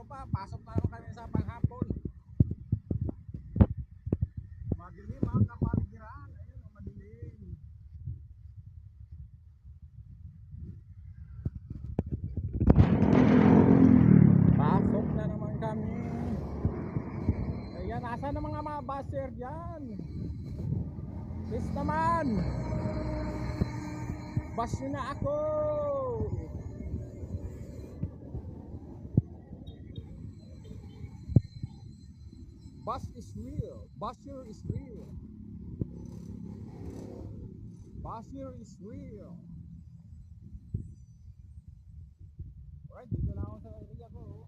pa, pasok na naman kami sa panghapon. Madilim ang kapaligiran. Ayun, madilim. Pasok na naman kami. Ayan, nasa na mga baser dyan? Please naman. Bus nyo na ako. Bus is real. Busher is real. Busher is real. Alright, dito na ako sa area ko.